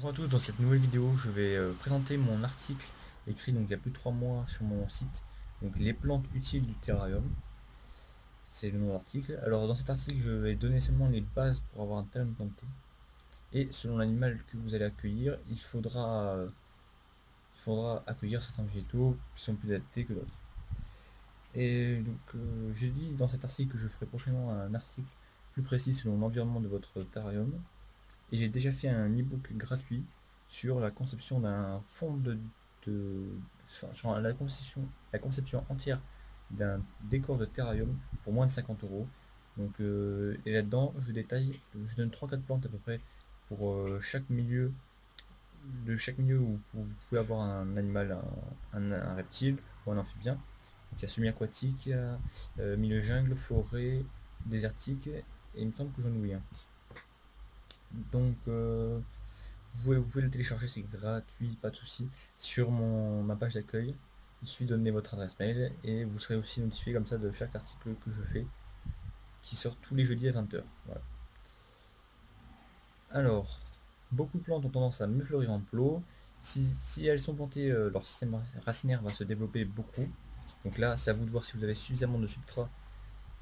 Bonjour à tous, dans cette nouvelle vidéo, je vais présenter mon article écrit donc il y a plus de 3 mois sur mon site, donc les plantes utiles du terrarium, c'est le nom de l'article. Alors dans cet article, je vais donner seulement les bases pour avoir un terrarium planté, et selon l'animal que vous allez accueillir, il faudra accueillir certains végétaux qui sont plus adaptés que d'autres. Et donc je dis dans cet article que je ferai prochainement un article plus précis selon l'environnement de votre terrarium, et j'ai déjà fait un e-book gratuit sur la conception d'un fond de- sur la conception entière d'un décor de terrarium pour moins de 50 euros. Donc, et là-dedans, je détaille, je donne trois quatre plantes à peu près pour chaque milieu où vous pouvez avoir un animal, un reptile ou un amphibien. Donc il y a semi-aquatique, il y a milieu jungle, forêt, désertique, et il me semble que j'en oublie un. Donc, vous pouvez le télécharger, c'est gratuit, pas de souci, sur ma page d'accueil. Il suffit de donner votre adresse mail et vous serez aussi notifié comme ça de chaque article que je fais qui sort tous les jeudis à 20h. Voilà. Alors, beaucoup de plantes ont tendance à mieux fleurir en plot. Si elles sont plantées, leur système racinaire va se développer beaucoup. Donc là, c'est à vous de voir si vous avez suffisamment de substrat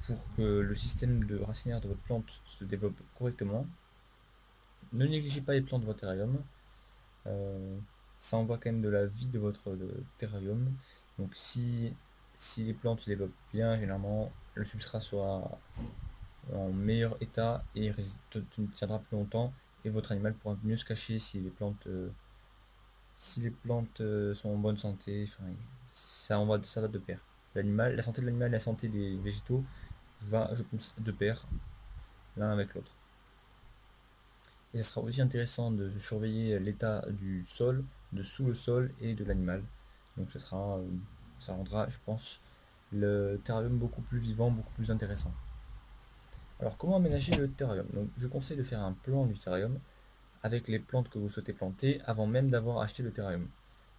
pour que le système de racinaire de votre plante se développe correctement. Ne négligez pas les plantes de votre terrarium. Euh, Ça envoie quand même de la vie de votre terrarium. Donc si les plantes se développent bien, généralement le substrat sera en meilleur état et tiendra plus longtemps, et votre animal pourra mieux se cacher si les plantes sont en bonne santé. Enfin, ça va de pair. La santé de l'animal et la santé des végétaux va, je pense, de pair l'un avec l'autre. Et ce sera aussi intéressant de surveiller l'état du sol, de sous le sol et de l'animal. Donc ça rendra, je pense, le terrarium beaucoup plus vivant, beaucoup plus intéressant. Alors comment aménager le terrarium? Donc je conseille de faire un plan du terrarium avec les plantes que vous souhaitez planter avant même d'avoir acheté le terrarium.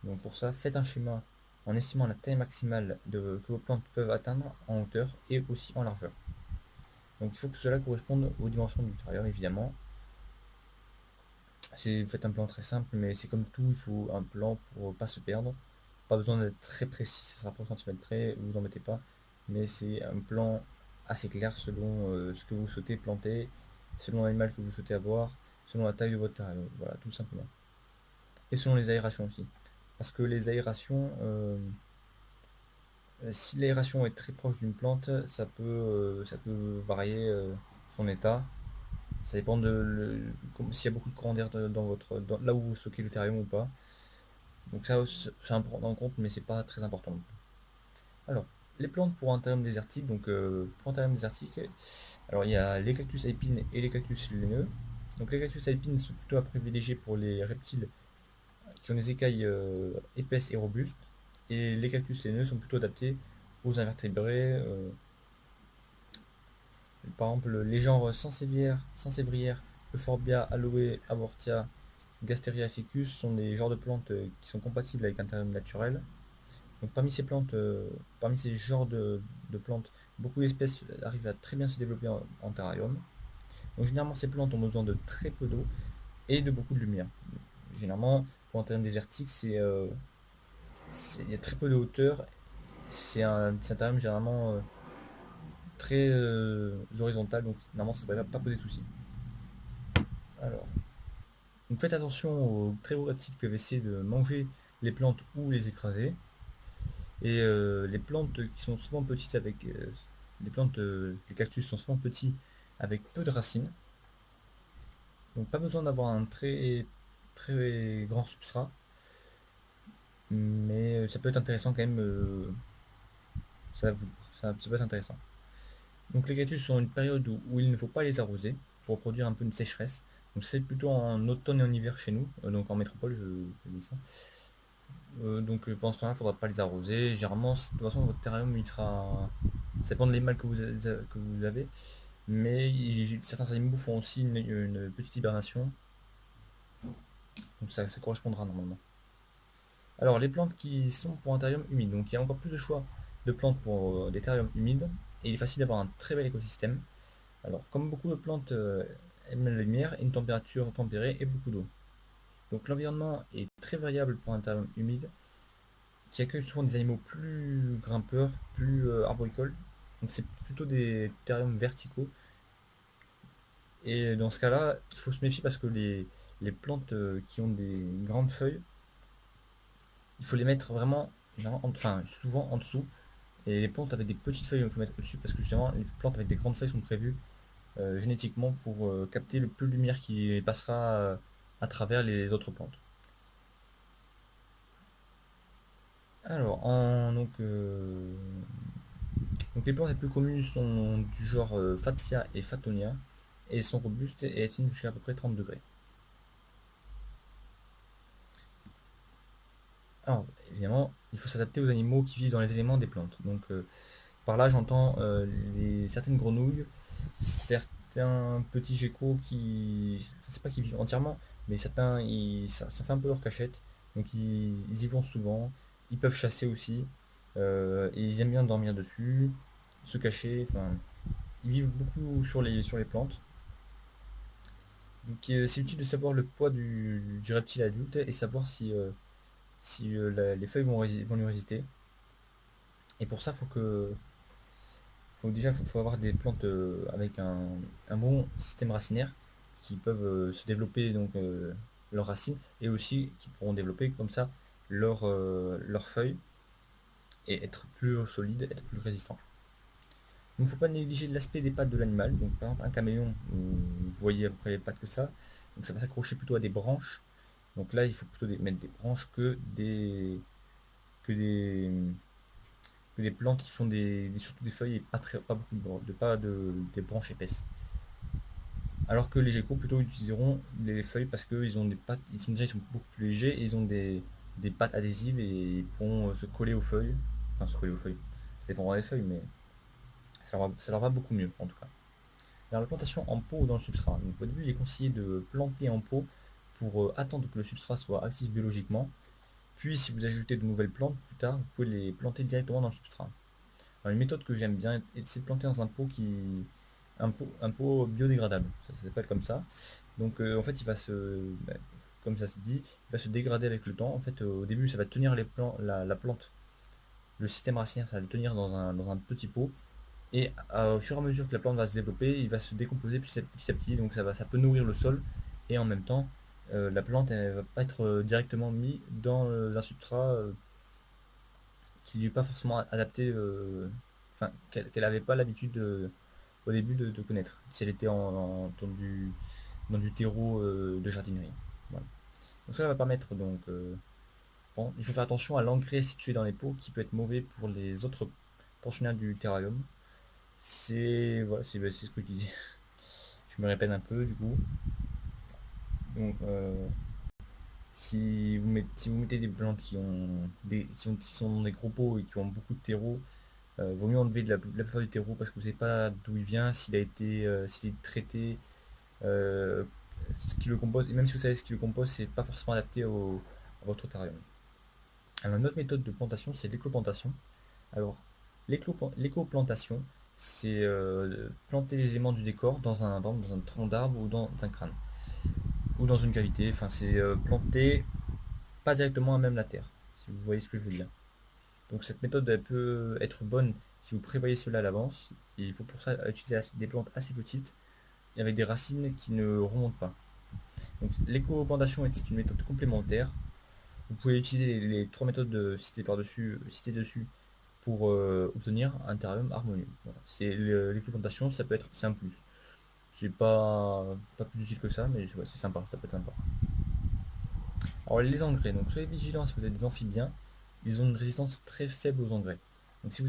Donc pour ça, faites un schéma en estimant la taille maximale que vos plantes peuvent atteindre en hauteur et aussi en largeur. Donc il faut que cela corresponde aux dimensions du terrarium évidemment. Faites un plan très simple, mais c'est comme tout, il faut un plan pour pas se perdre. Pas besoin d'être très précis, ça sera pas au centimètre près, vous embêtez pas. Mais c'est un plan assez clair selon ce que vous souhaitez planter, selon l'animal que vous souhaitez avoir, selon la taille de votre terrain. Voilà, tout simplement. Et selon les aérations aussi. Parce que les aérations, si l'aération est très proche d'une plante, ça peut varier son état. Ça dépend s'il y a beaucoup de courant d'air là où vous stockez le terrarium ou pas. Donc ça, c'est à prendre en compte, mais c'est pas très important. Alors, les plantes pour un terrarium désertique. Donc, pour un terrarium désertique, alors il y a les cactus à épines et les cactus laineux. Donc, les cactus à épines sont plutôt à privilégier pour les reptiles qui ont des écailles épaisses et robustes. Et les cactus laineux sont plutôt adaptés aux invertébrés. Par exemple, les genres Sansevrière, Euphorbia, Aloe, Avortia, Gasteria ficus sont des genres de plantes qui sont compatibles avec un terrarium naturel. Donc parmi ces genres de plantes, beaucoup d'espèces arrivent à très bien se développer en terrarium. Donc généralement ces plantes ont besoin de très peu d'eau et de beaucoup de lumière. Généralement pour un terrain désertique, il y a très peu de hauteur. C'est un terrain généralement très horizontal, donc normalement ça ne devrait pas poser de soucis. Alors, donc faites attention aux très gros reptiles qui peuvent essayer de manger les plantes ou les écraser. Et les plantes qui sont souvent petites les cactus sont souvent petits avec peu de racines. Donc pas besoin d'avoir un très très grand substrat, mais ça peut être intéressant quand même. Ça, ça peut être intéressant. Donc les cactus sont une période où il ne faut pas les arroser pour produire un peu une sécheresse. Donc c'est plutôt en automne et en hiver chez nous, donc en métropole je dis ça. Donc pendant ce temps-là, il ne faudra pas les arroser. Généralement, de toute façon, votre terrarium, ça dépend de l'animal que vous avez. Mais certains animaux font aussi une petite hibernation. Donc ça correspondra normalement. Alors, les plantes qui sont pour un terrarium humide. Donc il y a encore plus de choix de plantes pour des terrariums humides. Et il est facile d'avoir un très bel écosystème. Alors, comme beaucoup de plantes aiment la lumière, une température tempérée et beaucoup d'eau. Donc l'environnement est très variable pour un terrarium humide qui accueille souvent des animaux plus grimpeurs, plus arboricoles. Donc c'est plutôt des terrariums verticaux. Et dans ce cas-là, il faut se méfier parce que les plantes qui ont des grandes feuilles, il faut les mettre vraiment, enfin souvent en dessous. Et les plantes avec des petites feuilles, il faut mettre au-dessus parce que justement les plantes avec des grandes feuilles sont prévues génétiquement pour capter le peu de lumière qui passera à travers les autres plantes. Alors, donc les plantes les plus communes sont du genre Fatsia et Fatonia et sont robustes et atteignent jusqu'à à peu près 30 degrés. Alors, évidemment, il faut s'adapter aux animaux qui vivent dans les éléments des plantes. Donc, par là, j'entends certaines grenouilles, certains petits geckos qui, c'est pas qu'ils vivent entièrement, mais certains, ça fait un peu leur cachette. Donc, ils y vont souvent. Ils peuvent chasser aussi. Et ils aiment bien dormir dessus, se cacher. Enfin, ils vivent beaucoup sur les plantes. Donc, c'est utile de savoir le poids du reptile adulte et savoir si les feuilles vont lui résister. Et pour ça, faut avoir des plantes avec un bon système racinaire qui peuvent se développer donc leurs racines et aussi qui pourront développer comme ça leurs feuilles et être plus solides, être plus résistants. Donc il ne faut pas négliger l'aspect des pattes de l'animal. Donc par exemple un caméléon, vous voyez à peu près les pattes que ça. Donc ça va s'accrocher plutôt à des branches. Donc là il faut plutôt mettre des branches que des, que des plantes qui font surtout des feuilles et pas beaucoup des branches épaisses. Alors que les geckos plutôt utiliseront les feuilles parce qu'ils ont des pattes, ils sont beaucoup plus légers et ils ont des pattes adhésives et ils pourront se coller aux feuilles. Enfin se coller aux feuilles. Ça dépendra des feuilles, mais ça leur va beaucoup mieux en tout cas. Alors la plantation en pot ou dans le substrat. Donc, au début il est conseillé de planter en pot pour attendre que le substrat soit actif biologiquement. Puis si vous ajoutez de nouvelles plantes plus tard, vous pouvez les planter directement dans le substrat. Alors, une méthode que j'aime bien, c'est de planter dans un pot biodégradable. Ça s'appelle comme ça. Donc en fait, bah, comme ça se dit, il va se dégrader avec le temps. En fait, au début, ça va tenir la plante, le système racinaire, ça va le tenir dans un petit pot. Et au fur et à mesure que la plante va se développer, il va se décomposer petit à petit. Donc ça peut nourrir le sol et en même temps, la plante elle va pas être directement mise dans un substrat qui lui est pas forcément adapté, enfin qu'elle n'avait pas l'habitude au début de connaître, si elle était dans du terreau de jardinerie. Voilà. Donc ça va permettre donc bon, il faut faire attention à l'engrais situé dans les pots qui peut être mauvais pour les autres pensionnaires du terrarium. C'est voilà, c'est ce que je disais. Je me répète un peu du coup. Donc si vous mettez des plantes qui sont dans des gros pots et qui ont beaucoup de terreau, vaut mieux enlever la plupart du terreau parce que vous savez pas d'où il vient, s'il est traité, euh, ce qui le compose, et même si vous savez ce qui le compose, c'est pas forcément adapté à votre terrarium. Alors une autre méthode de plantation, c'est l'écoplantation. Alors l'écoplantation, c'est planter les éléments du décor par exemple, dans un tronc d'arbre ou dans un crâne, ou dans une cavité, enfin c'est planter pas directement à même la terre, si vous voyez ce que je veux dire. Donc cette méthode elle peut être bonne si vous prévoyez cela à l'avance. Il faut pour ça utiliser des plantes assez petites et avec des racines qui ne remontent pas. Donc l'éco-plantation est une méthode complémentaire. Vous pouvez utiliser les trois méthodes citées dessus pour obtenir un terrarium harmonieux. Voilà. L'éco-plantation, c'est un plus. C'est pas plus utile que ça, mais ouais, c'est sympa, ça peut être sympa. Alors les engrais, donc soyez vigilants si vous avez des amphibiens, ils ont une résistance très faible aux engrais. Donc si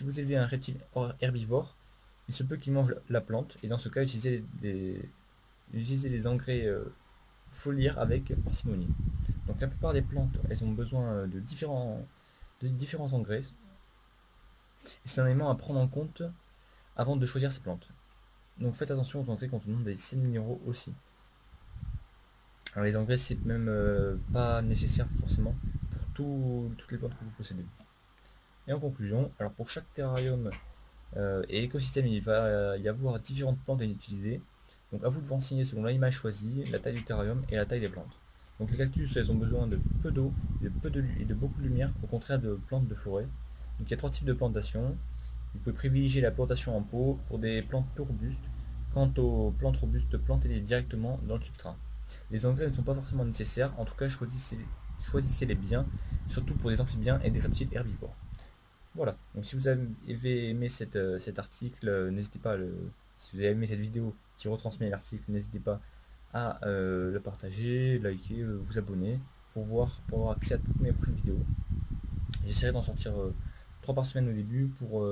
vous élevez un reptile herbivore, il se peut qu'il mange la plante, et dans ce cas utilisez des engrais foliaires avec parcimonie. Donc la plupart des plantes, elles ont besoin de différents engrais, et c'est un élément à prendre en compte avant de choisir ces plantes. Donc faites attention aux engrais contenant des sels minéraux aussi. Alors les engrais c'est même pas nécessaire forcément pour toutes les plantes que vous possédez. Et en conclusion, alors pour chaque terrarium et écosystème, il va y avoir différentes plantes à utiliser. Donc à vous de vous renseigner selon l'animal choisi, la taille du terrarium et la taille des plantes. Donc les cactus, elles ont besoin de peu d'eau, et de beaucoup de lumière, au contraire de plantes de forêt. Donc il y a trois types de plantation. Vous pouvez privilégier la plantation en pot pour des plantes peu robustes. Quant aux plantes robustes, plantez-les directement dans le substrat. Les engrais ne sont pas forcément nécessaires, en tout cas choisissez-les bien, surtout pour des amphibiens et des reptiles herbivores. Voilà, donc si vous avez aimé cet article, n'hésitez pas si vous avez aimé cette vidéo qui retransmet l'article, n'hésitez pas à le partager, liker, vous abonner pour avoir accès à toutes mes prochaines vidéos. J'essaierai d'en sortir 3 par semaine au début pour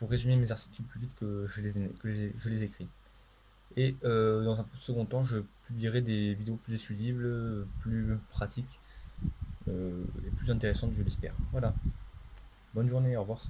résumer mes articles plus vite que je les écris. Et dans un second temps, je publierai des vidéos plus exclusives, plus pratiques et plus intéressantes, je l'espère. Voilà, bonne journée, au revoir.